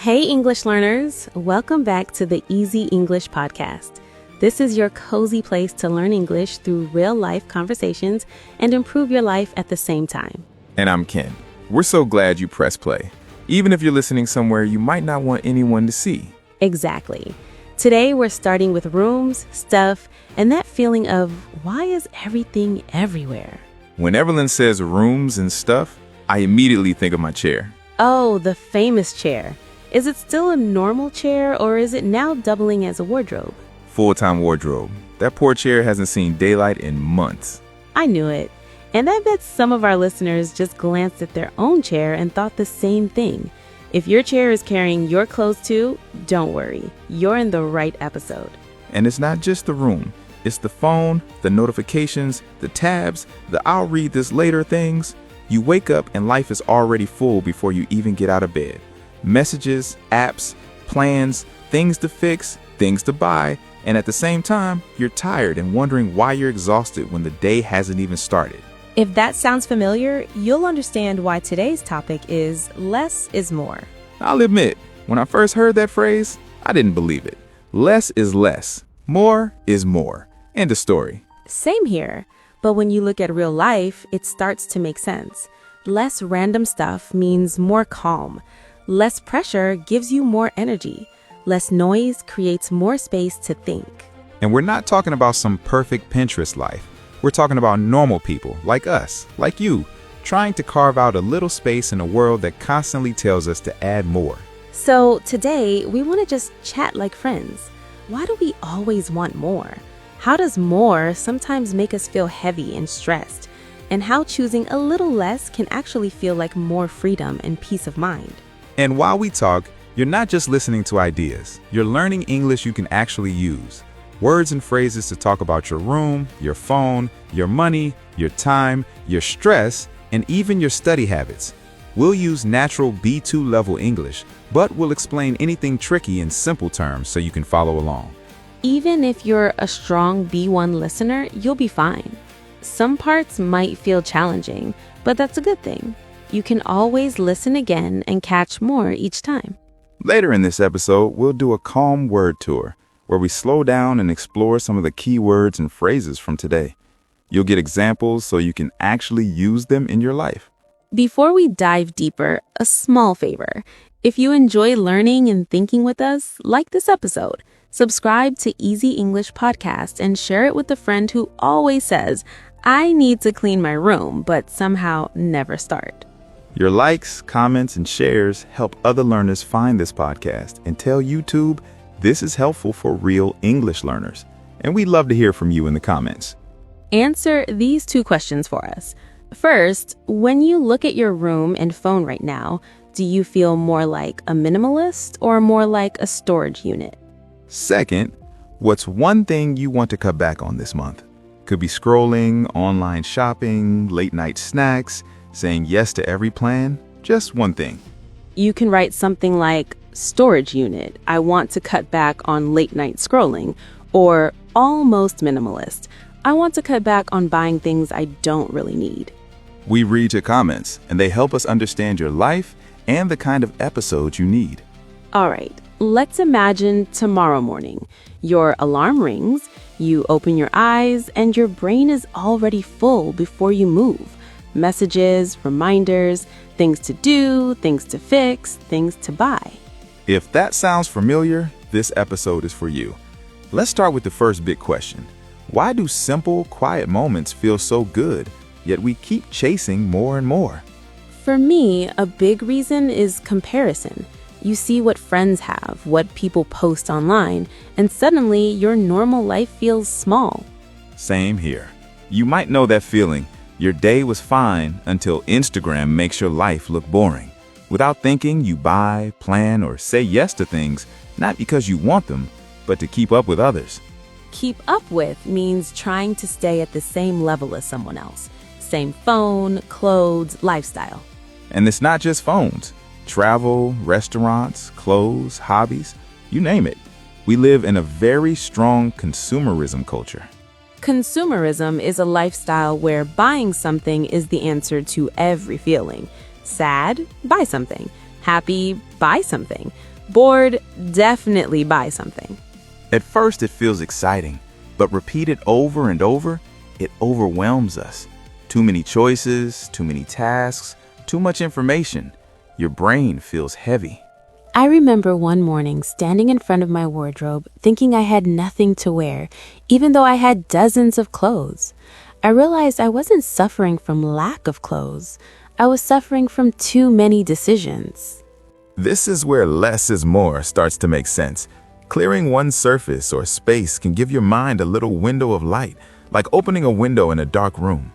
Hey, English learners. Welcome back to the Easy English Podcast. This is your cozy place to learn English through real-life conversations and improve your life at the same time. And I'm Ken. We're so glad you pressed play, even if you're listening somewhere you might not want anyone to see. Exactly. Today, we're starting with rooms, stuff, and that feeling of why is everything everywhere? When Evelyn says rooms and stuff, I immediately think of my chair. Oh, the famous chair. Is it still a normal chair or is it now doubling as a wardrobe? Full-time wardrobe. That poor chair hasn't seen daylight in months. I knew it. And I bet some of our listeners just glanced at their own chair and thought the same thing. If your chair is carrying your clothes too, don't worry. You're in the right episode. And it's not just the room. It's the phone, the notifications, the tabs, the I'll read this later things. You wake up and life is already full before you even get out of bed. Messages, apps, plans, things to fix, things to buy, and at the same time, you're tired and wondering why you're exhausted when the day hasn't even started. If that sounds familiar, you'll understand why today's topic is less is more. I'll admit, when I first heard that phrase, I didn't believe it. Less is less. More is more. End of story. Same here. But when you look at real life, it starts to make sense. Less random stuff means more calm. Less pressure gives you more energy. Less noise creates more space to think. And we're not talking about some perfect Pinterest life. We're talking about normal people like us, like you, trying to carve out a little space in a world that constantly tells us to add more. So today, we want to just chat like friends. Why do we always want more? How does more sometimes make us feel heavy and stressed? And how choosing a little less can actually feel like more freedom and peace of mind. And while we talk, you're not just listening to ideas. You're learning English you can actually use. Words and phrases to talk about your room, your phone, your money, your time, your stress, and even your study habits. We'll use natural B2 level English, but we'll explain anything tricky in simple terms so you can follow along. Even if you're a strong B1 listener, you'll be fine. Some parts might feel challenging, but that's a good thing. You can always listen again and catch more each time. Later in this episode, we'll do a calm word tour where we slow down and explore some of the key words and phrases from today. You'll get examples so you can actually use them in your life. Before we dive deeper, a small favor. If you enjoy learning and thinking with us, like this episode, subscribe to Easy English Podcast and share it with a friend who always says, I need to clean my room, but somehow never start. Your likes, comments, and shares help other learners find this podcast and tell YouTube this is helpful for real English learners. And we'd love to hear from you in the comments. Answer these two questions for us. First, when you look at your room and phone right now, do you feel more like a minimalist or more like a storage unit? Second, what's one thing you want to cut back on this month? Could be scrolling, online shopping, late night snacks, saying yes to every plan, just one thing. You can write something like, storage unit, I want to cut back on late night scrolling, or almost minimalist, I want to cut back on buying things I don't really need. We read your comments, and they help us understand your life and the kind of episodes you need. All right, let's imagine tomorrow morning. Your alarm rings, you open your eyes, and your brain is already full before you move. Messages, reminders, things to do, things to fix, things to buy. If that sounds familiar, this episode is for you. Let's start with the first big question. Why do simple, quiet moments feel so good, yet we keep chasing more and more? For me, a big reason is comparison. You see what friends have, what people post online, and suddenly your normal life feels small. Same here. You might know that feeling. Your day was fine until Instagram makes your life look boring. Without thinking, you buy, plan, or say yes to things, not because you want them, but to keep up with others. Keep up with means trying to stay at the same level as someone else. Same phone, clothes, lifestyle. And it's not just phones. Travel, restaurants, clothes, hobbies, you name it. We live in a very strong consumerism culture. Consumerism is a lifestyle where buying something is the answer to every feeling. Sad? Buy something. Happy? Buy something. Bored, definitely buy something. At first, it feels exciting, but repeated over and over, it overwhelms us. Too many choices, too many tasks, too much information. Your brain feels heavy. I remember one morning standing in front of my wardrobe thinking I had nothing to wear, even though I had dozens of clothes. I realized I wasn't suffering from lack of clothes. I was suffering from too many decisions. This is where less is more starts to make sense. Clearing one surface or space can give your mind a little window of light, like opening a window in a dark room.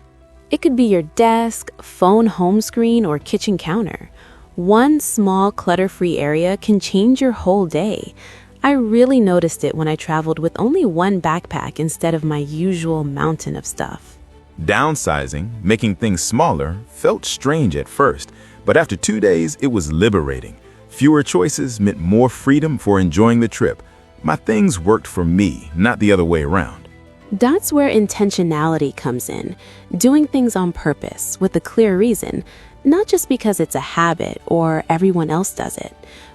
It could be your desk, phone home screen, or kitchen counter. One small clutter-free area can change your whole day. I really noticed it when I traveled with only one backpack instead of my usual mountain of stuff. Downsizing, making things smaller, felt strange at first, but after 2 days, it was liberating. Fewer choices meant more freedom for enjoying the trip. My things worked for me, not the other way around. That's where intentionality comes in, doing things on purpose with a clear reason, not just because it's a habit or everyone else does it.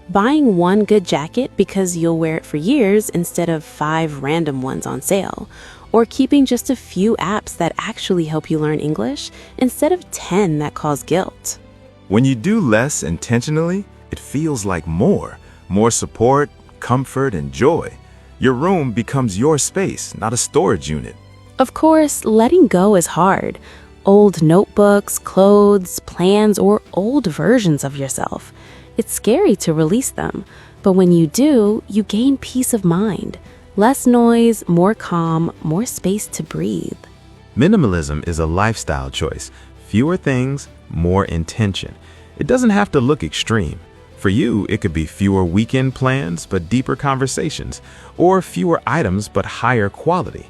Buying one good jacket because you'll wear it for years instead of 5 random ones on sale, or keeping just a few apps that actually help you learn English instead of 10 that cause guilt. When you do less intentionally, it feels like more support, comfort, and joy. Your room becomes your space, not a storage unit. Of course, letting go is hard. Old notebooks, clothes, plans, or old versions of yourself. It's scary to release them, but when you do, you gain peace of mind. Less noise, more calm, more space to breathe. Minimalism is a lifestyle choice. Fewer things, more intention. It doesn't have to look extreme. For you, it could be fewer weekend plans but deeper conversations, or fewer items but higher quality.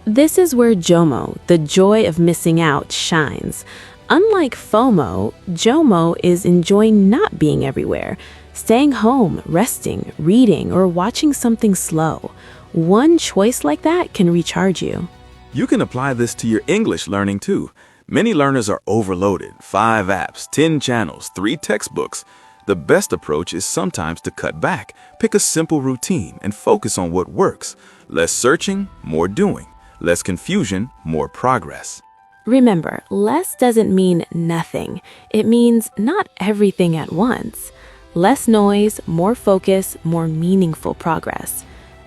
This is where JOMO, the joy of missing out, shines. Unlike FOMO, JOMO is enjoying not being everywhere, staying home, resting, reading, or watching something slow. One choice like that can recharge you. You can apply this to your English learning too. Many learners are overloaded. 5 apps, 10 channels, 3 textbooks. The best approach is sometimes to cut back, pick a simple routine, and focus on what works. Less searching, more doing. Less confusion, more progress. Remember, less doesn't mean nothing. It means not everything at once. Less noise, more focus, more meaningful progress.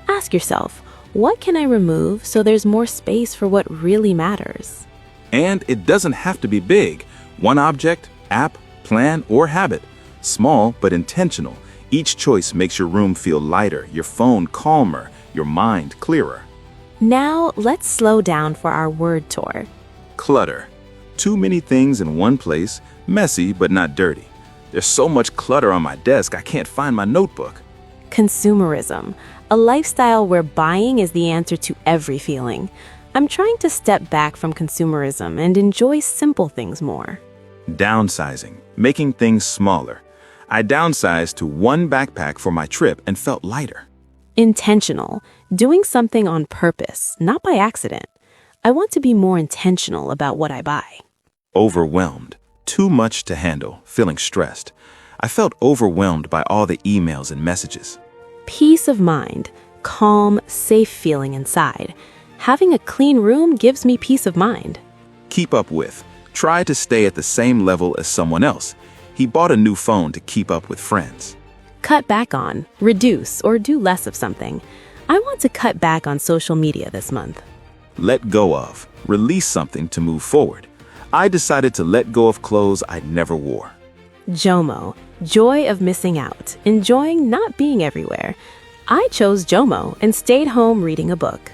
Ask yourself, what can I remove so there's more space for what really matters? And it doesn't have to be big. One object, app, plan, or habit. Small but intentional. Each choice makes your room feel lighter, your phone calmer, your mind clearer. Now, let's slow down for our word tour. Clutter. Too many things in one place, messy but not dirty. There's so much clutter on my desk, I can't find my notebook. Consumerism, a lifestyle where buying is the answer to every feeling. I'm trying to step back from consumerism and enjoy simple things more. Downsizing, making things smaller. I downsized to one backpack for my trip and felt lighter. Intentional, doing something on purpose, not by accident. I want to be more intentional about what I buy. Overwhelmed, too much to handle, feeling stressed. I felt overwhelmed by all the emails and messages. Peace of mind, calm, safe feeling inside. Having a clean room gives me peace of mind. Keep up with. Try to stay at the same level as someone else. He bought a new phone to keep up with friends. Cut back on, reduce, or do less of something. I want to cut back on social media this month. Let go of. Release something to move forward. I decided to let go of clothes I never wore. JOMO, joy of missing out, enjoying not being everywhere. I chose JOMO and stayed home reading a book.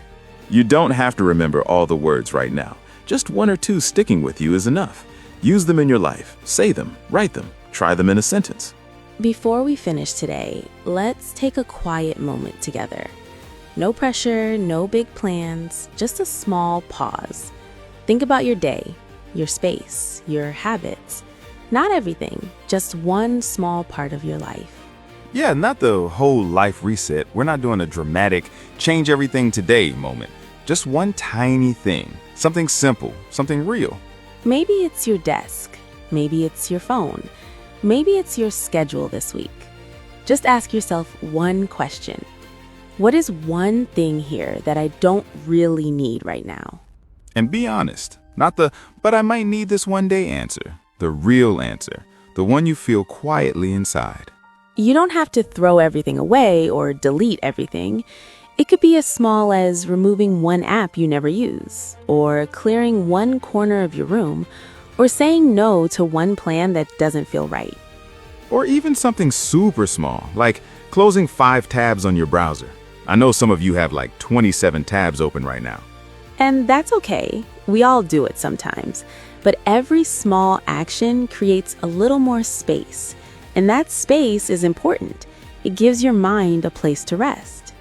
You don't have to remember all the words right now. Just 1 or 2 sticking with you is enough. Use them in your life. Say them, write them, try them in a sentence. Before we finish today, let's take a quiet moment together. No pressure, no big plans, just a small pause. Think about your day, your space, your habits. Not everything, just one small part of your life. Yeah, not the whole life reset. We're not doing a dramatic change everything today moment. Just one tiny thing, something simple, something real. Maybe it's your desk. Maybe it's your phone. Maybe it's your schedule this week. Just ask yourself one question. What is one thing here that I don't really need right now? And be honest, not the, but I might need this one day answer, the real answer, the one you feel quietly inside. You don't have to throw everything away or delete everything. It could be as small as removing one app you never use, or clearing one corner of your room, or saying no to one plan that doesn't feel right. Or even something super small, like closing 5 tabs on your browser. I know some of you have like 27 tabs open right now. And that's okay. We all do it sometimes. But every small action creates a little more space. And that space is important. It gives your mind a place to rest.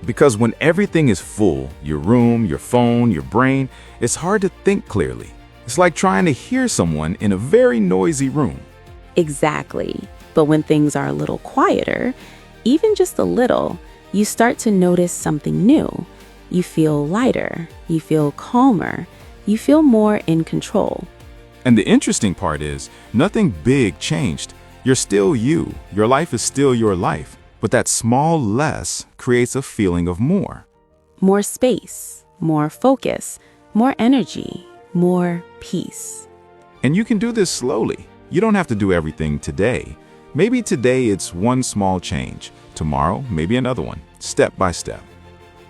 Because when everything is full, your room, your phone, your brain, it's hard to think clearly. It's like trying to hear someone in a very noisy room. Exactly. But when things are a little quieter, even just a little, you start to notice something new. You feel lighter. You feel calmer. You feel more in control. And the interesting part is, nothing big changed. You're still you. Your life is still your life. But that small less creates a feeling of more. More space, more focus, more energy, more peace. And you can do this slowly. You don't have to do everything today. Maybe today it's one small change. Tomorrow, maybe another one, step by step.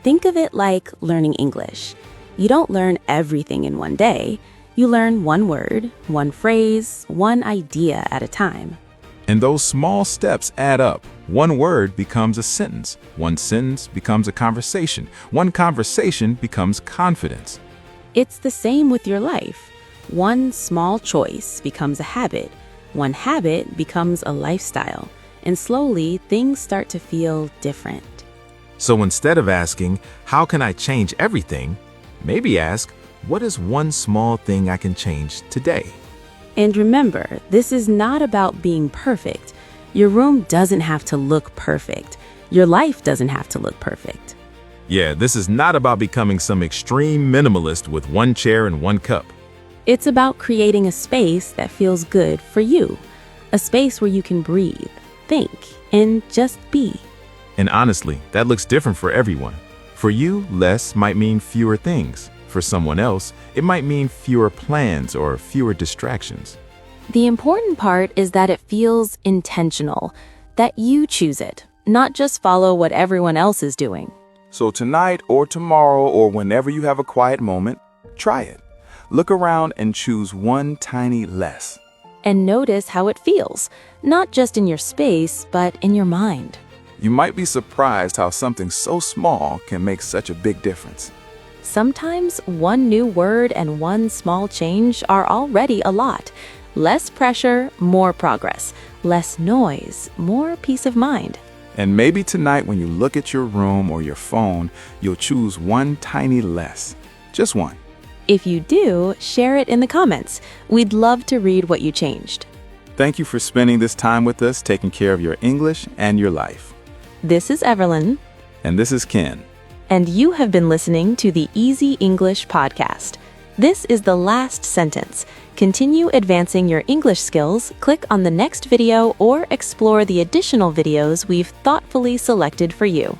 Think of it like learning English. You don't learn everything in one day. You learn one word, one phrase, one idea at a time. And those small steps add up. One word becomes a sentence. One sentence becomes a conversation. One conversation becomes confidence. It's the same with your life. One small choice becomes a habit. One habit becomes a lifestyle. And slowly, things start to feel different. So instead of asking, how can I change everything? Maybe ask, what is one small thing I can change today? And remember, this is not about being perfect. Your room doesn't have to look perfect. Your life doesn't have to look perfect. Yeah, this is not about becoming some extreme minimalist with one chair and one cup. It's about creating a space that feels good for you. A space where you can breathe, think, and just be. And honestly, that looks different for everyone. For you, less might mean fewer things. For someone else, it might mean fewer plans or fewer distractions. The important part is that it feels intentional, that you choose it, not just follow what everyone else is doing. So tonight or tomorrow or whenever you have a quiet moment, try it. Look around and choose one tiny less. And notice how it feels, not just in your space, but in your mind. You might be surprised how something so small can make such a big difference. Sometimes one new word and one small change are already a lot. Less pressure, more progress. Less noise, more peace of mind. And maybe tonight when you look at your room or your phone, you'll choose one tiny less. Just one. If you do, share it in the comments. We'd love to read what you changed. Thank you for spending this time with us, taking care of your English and your life. This is Evelyn. And this is Ken. And you have been listening to the Easy English podcast. This is the last sentence. Continue advancing your English skills, click on the next video, or explore the additional videos we've thoughtfully selected for you.